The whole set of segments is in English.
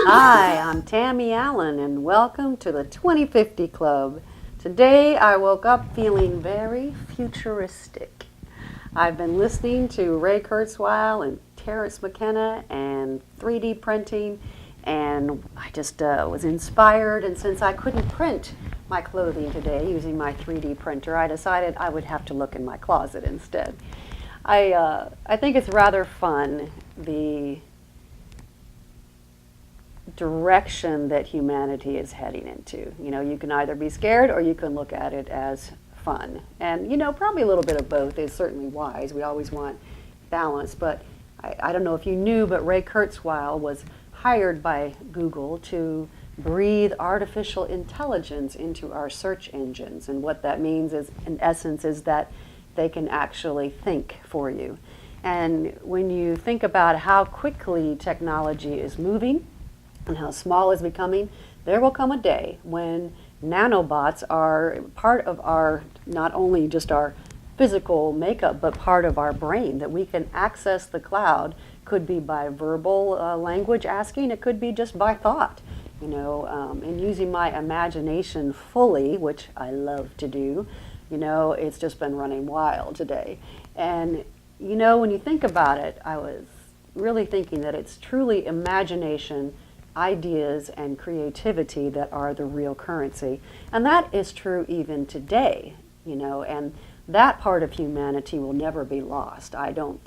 Hi, I'm Tammy Allen, and welcome to the 2050 Club. Today I woke up feeling very futuristic. I've been listening to Ray Kurzweil and Terence McKenna and 3D printing, and I just was inspired. And since I couldn't print my clothing today using my 3D printer, I decided I would have to look in my closet instead. I think it's rather fun, the direction that humanity is heading into. You know, you can either be scared or you can look at it as fun. And, you know, probably a little bit of both is certainly wise. We always want balance. But I don't know if you knew, but Ray Kurzweil was hired by Google to breathe artificial intelligence into our search engines. And what that means is, in essence, is that they can actually think for you. And when you think about how quickly technology is moving and how small it's becoming, there will come a day when nanobots are part of our, not only just our physical makeup, but part of our brain, that we can access the cloud. Could be by verbal language asking, it could be just by thought, you know, and using my imagination fully, which I love to do. You know, it's just been running wild today. And, you know, when you think about it, I was really thinking that it's truly imagination, ideas, and creativity that are the real currency. And that is true even today, you know, and that part of humanity will never be lost. I don't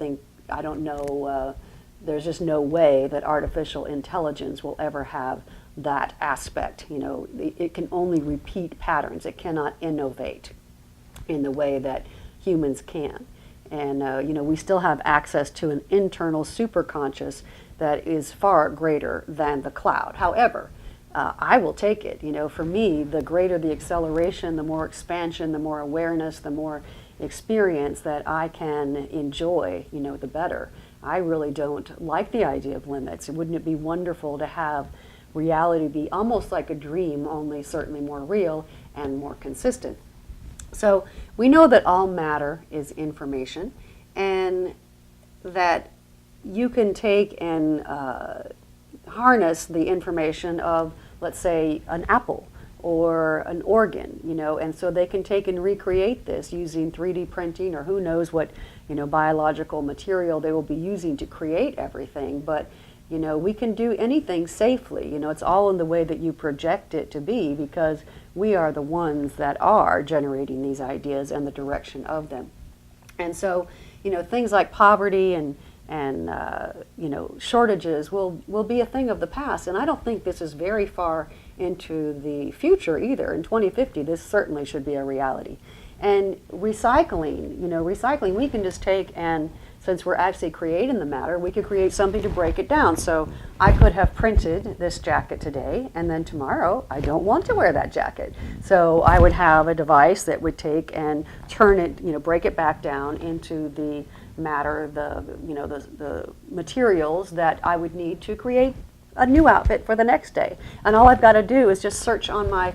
know, there's just no way that artificial intelligence will ever have that aspect. You know, it can only repeat patterns. It cannot innovate in the way that humans can. And, you know, we still have access to an internal superconscious that is far greater than the cloud. However, I will take it. You know, for me, the greater the acceleration, the more expansion, the more awareness, the more experience that I can enjoy, you know, the better. I really don't like the idea of limits. Wouldn't it be wonderful to have reality be almost like a dream, only certainly more real and more consistent? So we know that all matter is information, and that you can take and harness the information of, let's say, an apple or an organ, you know, and so they can take and recreate this using 3D printing, or who knows what, you know, biological material they will be using to create everything. But, you know, we can do anything safely. You know, it's all in the way that you project it to be, because we are the ones that are generating these ideas and the direction of them. And so, you know, things like poverty and you know, shortages will be a thing of the past. And I don't think this is very far into the future either. In 2050, this certainly should be a reality. And recycling, you know, recycling, we can just take and, since we're actually creating the matter, we could create something to break it down. So I could have printed this jacket today, and then tomorrow I don't want to wear that jacket. So I would have a device that would take and turn it, you know, break it back down into the matter, you know, the materials that I would need to create a new outfit for the next day. And all I've got to do is just search on my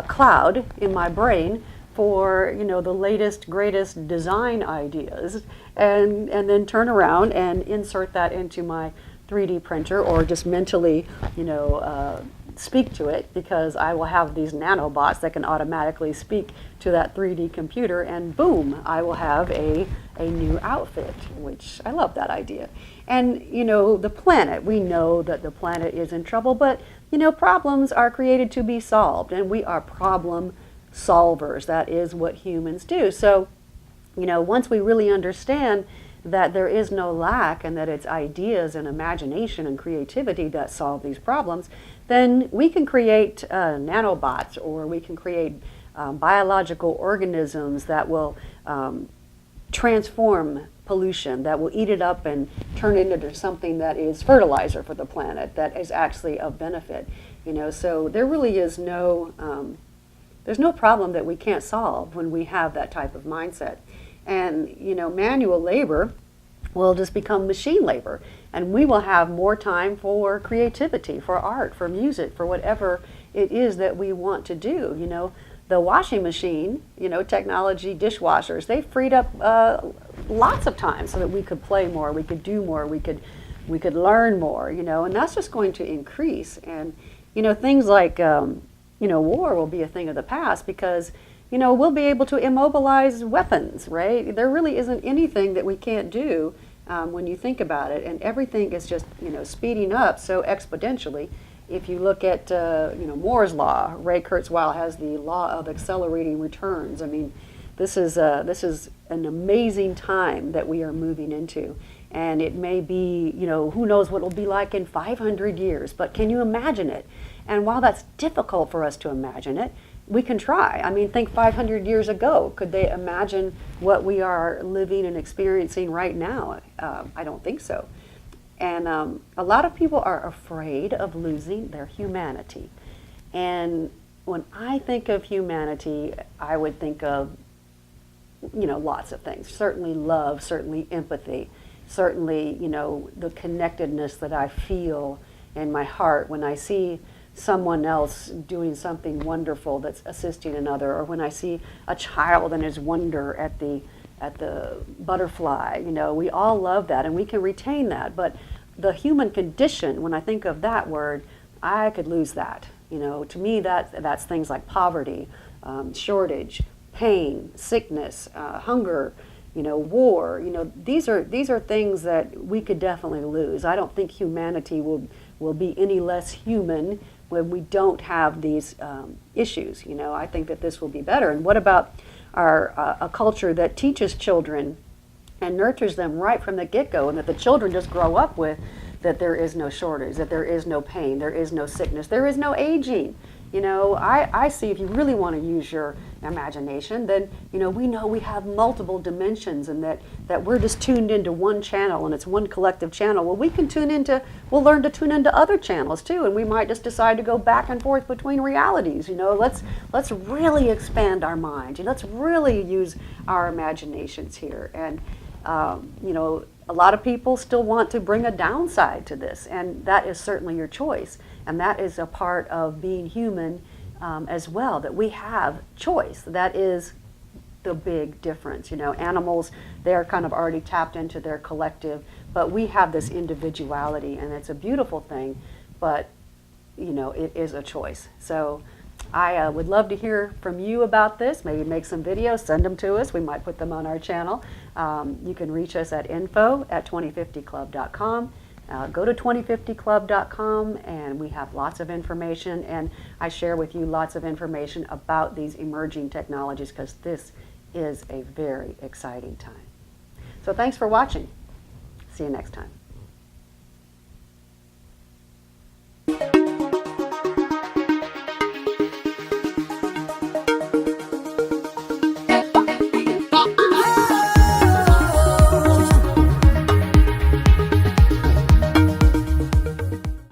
cloud in my brain for, you know, the latest, greatest design ideas, and then turn around and insert that into my 3D printer, or just mentally, you know, speak to it, because I will have these nanobots that can automatically speak to that 3D computer, and boom, I will have a new outfit, which I love that idea. And, you know, the planet, we know that the planet is in trouble, but, you know, problems are created to be solved, and we are problem solvers. That is what humans do. So, you know, once we really understand that there is no lack, and that it's ideas and imagination and creativity that solve these problems, then we can create nanobots, or we can create biological organisms that will transform pollution, that will eat it up and turn it into something that is fertilizer for the planet, that is actually of benefit. You know, so there really is there's no problem that we can't solve when we have that type of mindset. And, you know, manual labor will just become machine labor, and we will have more time for creativity, for art, for music, for whatever it is that we want to do. You know, the washing machine, you know, technology, dishwashers, they freed up lots of time so that we could play more, we could do more, we could we could learn more, and that's just going to increase. And, things like, war will be a thing of the past because, we'll be able to immobilize weapons, right? There really isn't anything that we can't do when you think about it. And everything is just, speeding up so exponentially. If you look at, Moore's Law, Ray Kurzweil has the law of accelerating returns. I mean, this is an amazing time that we are moving into. And it may be, who knows what it'll be like in 500 years, but can you imagine it? And while that's difficult for us to imagine it, we can try. I mean, think 500 years ago. Could they imagine what we are living and experiencing right now? I don't think so. And a lot of people are afraid of losing their humanity. And when I think of humanity, I would think of, lots of things. Certainly love, certainly empathy, certainly, the connectedness that I feel in my heart when I see someone else doing something wonderful that's assisting another, or when I see a child and his wonder at the butterfly. We all love that and we can retain that. But the human condition, when I think of that word, I could lose that. To me, that's things like poverty, shortage, pain, sickness, hunger, war. These are things that we could definitely lose. I don't think humanity will be any less human when we don't have these issues. I think that this will be better. And what about a culture that teaches children and nurtures them right from the get-go, and that the children just grow up with that there is no shortage, that there is no pain, there is no sickness, there is no aging. I see, if you really want to use your imagination, then, we know we have multiple dimensions, and that we're just tuned into one channel and it's one collective channel. Well, we'll learn to tune into other channels too, and we might just decide to go back and forth between realities. Let's really expand our mind. Let's really use our imaginations here. And, a lot of people still want to bring a downside to this, and that is certainly your choice. And that is a part of being human as well, that we have choice. That is the big difference. Animals, they're kind of already tapped into their collective, but we have this individuality, and it's a beautiful thing, but, it is a choice. So I would love to hear from you about this. Maybe make some videos, send them to us. We might put them on our channel. You can reach us at info@2050club.com. Go to 2050club.com, and we have lots of information, and I share with you lots of information about these emerging technologies, because this is a very exciting time. So thanks for watching. See you next time.